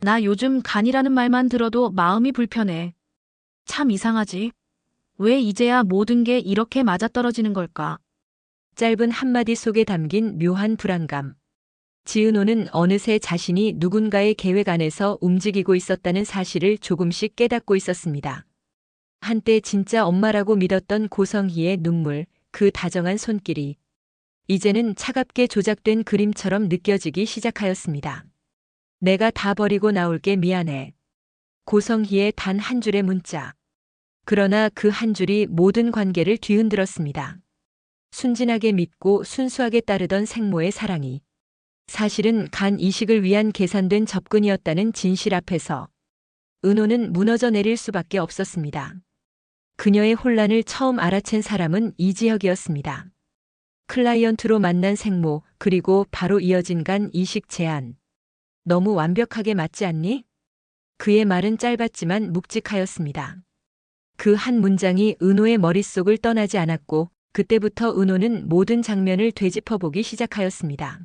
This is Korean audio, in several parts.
나 요즘 간이라는 말만 들어도 마음이 불편해. 참 이상하지? 왜 이제야 모든 게 이렇게 맞아떨어지는 걸까? 짧은 한마디 속에 담긴 묘한 불안감. 지은호는 어느새 자신이 누군가의 계획 안에서 움직이고 있었다는 사실을 조금씩 깨닫고 있었습니다. 한때 진짜 엄마라고 믿었던 고성희의 눈물, 그 다정한 손길이 이제는 차갑게 조작된 그림처럼 느껴지기 시작하였습니다. 내가 다 버리고 나올게 미안해. 고성희의 단 한 줄의 문자. 그러나 그 한 줄이 모든 관계를 뒤흔들었습니다. 순진하게 믿고 순수하게 따르던 생모의 사랑이 사실은 간 이식을 위한 계산된 접근이었다는 진실 앞에서 은호는 무너져 내릴 수밖에 없었습니다. 그녀의 혼란을 처음 알아챈 사람은 이지혁이었습니다. 클라이언트로 만난 생모, 그리고 바로 이어진 간 이식 제안. 너무 완벽하게 맞지 않니? 그의 말은 짧았지만 묵직하였습니다. 그 한 문장이 은호의 머릿속을 떠나지 않았고 그때부터 은호는 모든 장면을 되짚어보기 시작하였습니다.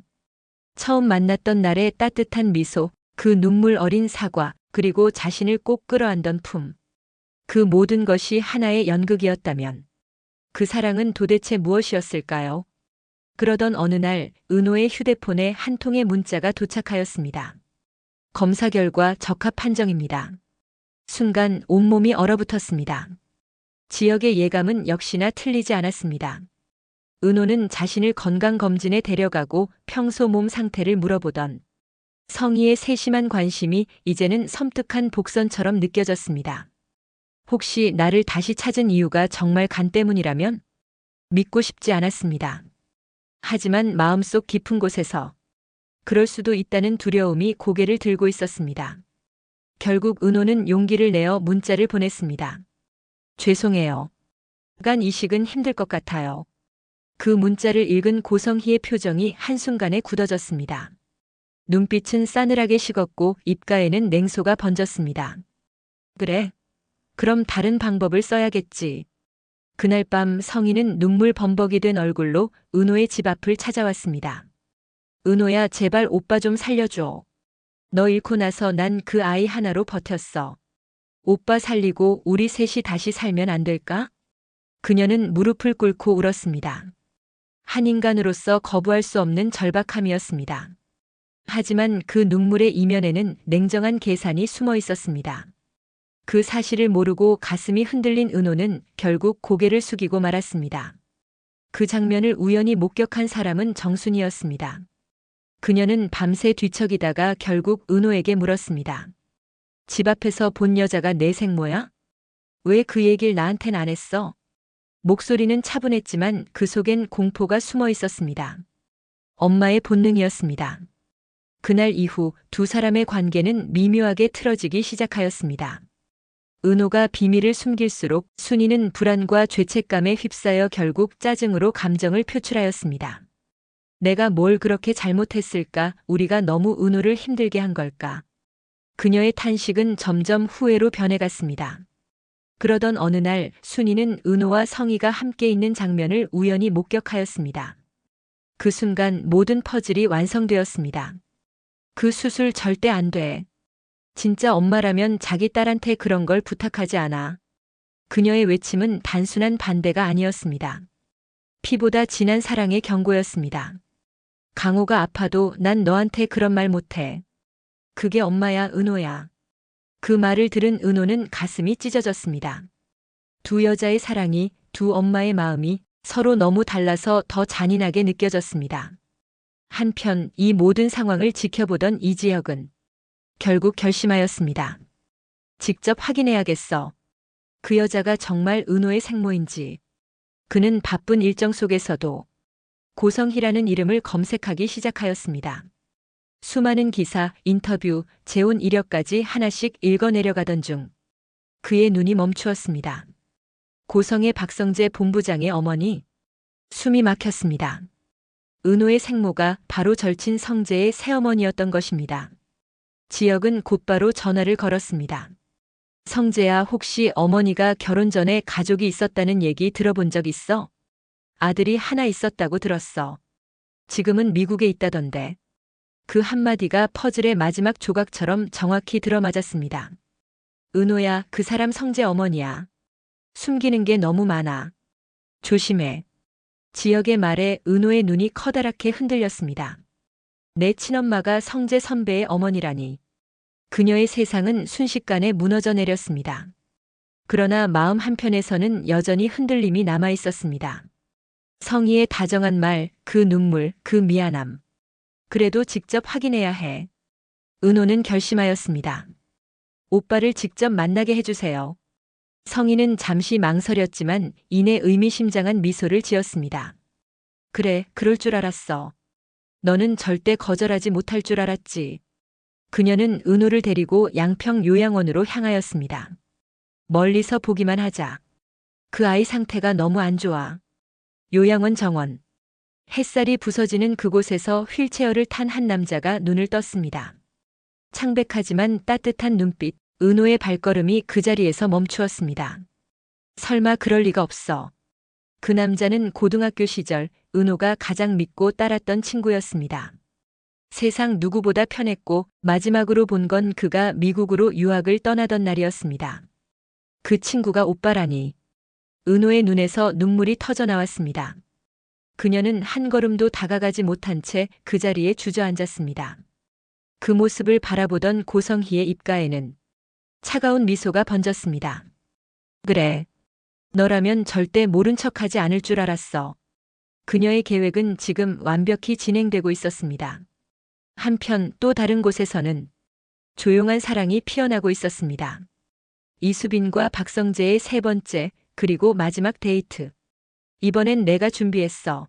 처음 만났던 날의 따뜻한 미소, 그 눈물 어린 사과, 그리고 자신을 꼭 끌어안던 품. 그 모든 것이 하나의 연극이었다면 그 사랑은 도대체 무엇이었을까요? 그러던 어느 날 은호의 휴대폰에 한 통의 문자가 도착하였습니다. 검사 결과 적합 판정입니다. 순간 온몸이 얼어붙었습니다. 지역의 예감은 역시나 틀리지 않았습니다. 은호는 자신을 건강검진에 데려가고 평소 몸 상태를 물어보던 성희의 세심한 관심이 이제는 섬뜩한 복선처럼 느껴졌습니다. 혹시 나를 다시 찾은 이유가 정말 간 때문이라면? 믿고 싶지 않았습니다. 하지만 마음속 깊은 곳에서 그럴 수도 있다는 두려움이 고개를 들고 있었습니다. 결국 은호는 용기를 내어 문자를 보냈습니다. 죄송해요. 간 이식은 힘들 것 같아요. 그 문자를 읽은 고성희의 표정이 한순간에 굳어졌습니다. 눈빛은 싸늘하게 식었고 입가에는 냉소가 번졌습니다. 그래. 그럼 다른 방법을 써야겠지. 그날 밤 성희는 눈물 범벅이 된 얼굴로 은호의 집 앞을 찾아왔습니다. 은호야, 제발 오빠 좀 살려줘. 너 잃고 나서 난 그 아이 하나로 버텼어. 오빠 살리고 우리 셋이 다시 살면 안 될까? 그녀는 무릎을 꿇고 울었습니다. 한 인간으로서 거부할 수 없는 절박함이었습니다. 하지만 그 눈물의 이면에는 냉정한 계산이 숨어 있었습니다. 그 사실을 모르고 가슴이 흔들린 은호는 결국 고개를 숙이고 말았습니다. 그 장면을 우연히 목격한 사람은 정순이었습니다. 그녀는 밤새 뒤척이다가 결국 은호에게 물었습니다. 집 앞에서 본 여자가 내 생모야? 왜 그 얘기를 나한텐 안 했어? 목소리는 차분했지만 그 속엔 공포가 숨어 있었습니다. 엄마의 본능이었습니다. 그날 이후 두 사람의 관계는 미묘하게 틀어지기 시작하였습니다. 은호가 비밀을 숨길수록 순이는 불안과 죄책감에 휩싸여 결국 짜증으로 감정을 표출하였습니다. 내가 뭘 그렇게 잘못했을까? 우리가 너무 은호를 힘들게 한 걸까? 그녀의 탄식은 점점 후회로 변해갔습니다. 그러던 어느 날 순이는 은호와 성희가 함께 있는 장면을 우연히 목격하였습니다. 그 순간 모든 퍼즐이 완성되었습니다. 그 수술 절대 안 돼. 진짜 엄마라면 자기 딸한테 그런 걸 부탁하지 않아. 그녀의 외침은 단순한 반대가 아니었습니다. 피보다 진한 사랑의 경고였습니다. 강호가 아파도 난 너한테 그런 말 못해. 그게 엄마야, 은호야. 그 말을 들은 은호는 가슴이 찢어졌습니다. 두 여자의 사랑이, 두 엄마의 마음이 서로 너무 달라서 더 잔인하게 느껴졌습니다. 한편 이 모든 상황을 지켜보던 이지혁은 결국 결심하였습니다. 직접 확인해야겠어. 그 여자가 정말 은호의 생모인지. 그는 바쁜 일정 속에서도 고성희라는 이름을 검색하기 시작하였습니다. 수많은 기사, 인터뷰, 재혼 이력까지 하나씩 읽어내려가던 중 그의 눈이 멈추었습니다. 고성의 박성재 본부장의 어머니. 숨이 막혔습니다. 은호의 생모가 바로 절친 성재의 새어머니였던 것입니다. 지혁은 곧바로 전화를 걸었습니다. 성재야, 혹시 어머니가 결혼 전에 가족이 있었다는 얘기 들어본 적 있어? 아들이 하나 있었다고 들었어. 지금은 미국에 있다던데. 그 한마디가 퍼즐의 마지막 조각처럼 정확히 들어맞았습니다. 은호야, 그 사람 성재 어머니야. 숨기는 게 너무 많아. 조심해. 지역의 말에 은호의 눈이 커다랗게 흔들렸습니다. 내 친엄마가 성재 선배의 어머니라니. 그녀의 세상은 순식간에 무너져 내렸습니다. 그러나 마음 한편에서는 여전히 흔들림이 남아 있었습니다. 성희의 다정한 말, 그 눈물, 그 미안함. 그래도 직접 확인해야 해. 은호는 결심하였습니다. 오빠를 직접 만나게 해주세요. 성희는 잠시 망설였지만 이내 의미심장한 미소를 지었습니다. 그래, 그럴 줄 알았어. 너는 절대 거절하지 못할 줄 알았지. 그녀는 은호를 데리고 양평 요양원으로 향하였습니다. 멀리서 보기만 하자. 그 아이 상태가 너무 안 좋아. 요양원 정원. 햇살이 부서지는 그곳에서 휠체어를 탄 한 남자가 눈을 떴습니다. 창백하지만 따뜻한 눈빛, 은호의 발걸음이 그 자리에서 멈추었습니다. 설마 그럴 리가 없어. 그 남자는 고등학교 시절 은호가 가장 믿고 따랐던 친구였습니다. 세상 누구보다 편했고 마지막으로 본 건 그가 미국으로 유학을 떠나던 날이었습니다. 그 친구가 오빠라니. 은호의 눈에서 눈물이 터져 나왔습니다. 그녀는 한 걸음도 다가가지 못한 채 그 자리에 주저앉았습니다. 그 모습을 바라보던 고성희의 입가에는 차가운 미소가 번졌습니다. 그래. 너라면 절대 모른 척하지 않을 줄 알았어. 그녀의 계획은 지금 완벽히 진행되고 있었습니다. 한편 또 다른 곳에서는 조용한 사랑이 피어나고 있었습니다. 이수빈과 박성재의 세 번째, 그리고 마지막 데이트. 이번엔 내가 준비했어.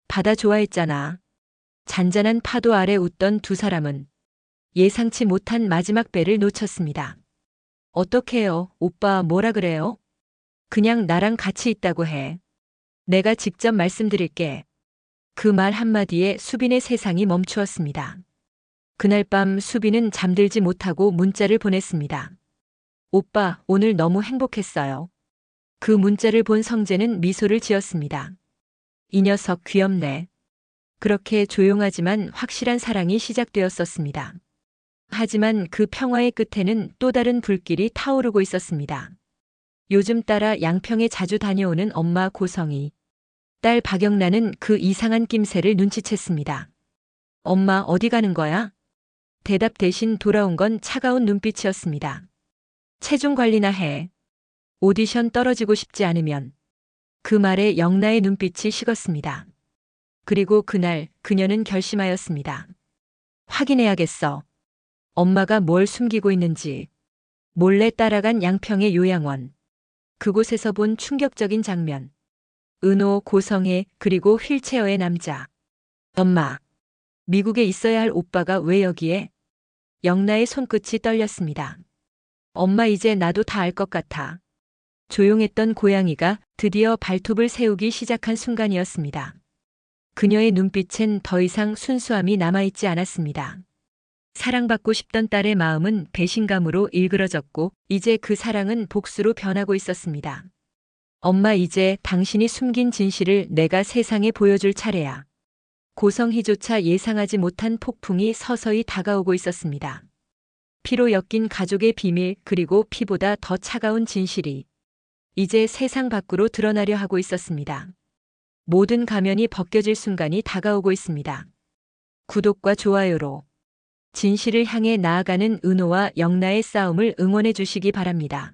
바다 좋아했잖아. 잔잔한 파도 아래 웃던 두 사람은 예상치 못한 마지막 배를 놓쳤습니다. 어떡해요, 오빠 뭐라 그래요? 그냥 나랑 같이 있다고 해. 내가 직접 말씀드릴게. 그 말 한마디에 수빈의 세상이 멈추었습니다. 그날 밤 수빈은 잠들지 못하고 문자를 보냈습니다. 오빠, 오늘 너무 행복했어요. 그 문자를 본 성재는 미소를 지었습니다. 이 녀석 귀엽네. 그렇게 조용하지만 확실한 사랑이 시작되었었습니다. 하지만 그 평화의 끝에는 또 다른 불길이 타오르고 있었습니다. 요즘 따라 양평에 자주 다녀오는 엄마 고성희. 딸 박영란은 그 이상한 낌새를 눈치챘습니다. 엄마 어디 가는 거야? 대답 대신 돌아온 건 차가운 눈빛이었습니다. 체중 관리나 해. 오디션 떨어지고 싶지 않으면. 그 말에 영라의 눈빛이 식었습니다. 그리고 그날 그녀는 결심하였습니다. 확인해야겠어. 엄마가 뭘 숨기고 있는지. 몰래 따라간 양평의 요양원. 그곳에서 본 충격적인 장면. 은호, 고성애, 그리고 휠체어의 남자. 엄마. 미국에 있어야 할 오빠가 왜 여기에? 영라의 손끝이 떨렸습니다. 엄마 이제 나도 다 알 것 같아. 조용했던 고양이가 드디어 발톱을 세우기 시작한 순간이었습니다. 그녀의 눈빛엔 더 이상 순수함이 남아있지 않았습니다. 사랑받고 싶던 딸의 마음은 배신감으로 일그러졌고 이제 그 사랑은 복수로 변하고 있었습니다. 엄마 이제 당신이 숨긴 진실을 내가 세상에 보여줄 차례야. 고성희조차 예상하지 못한 폭풍이 서서히 다가오고 있었습니다. 피로 엮인 가족의 비밀 그리고 피보다 더 차가운 진실이 이제 세상 밖으로 드러나려 하고 있었습니다. 모든 가면이 벗겨질 순간이 다가오고 있습니다. 구독과 좋아요로 진실을 향해 나아가는 은호와 영라의 싸움을 응원해 주시기 바랍니다.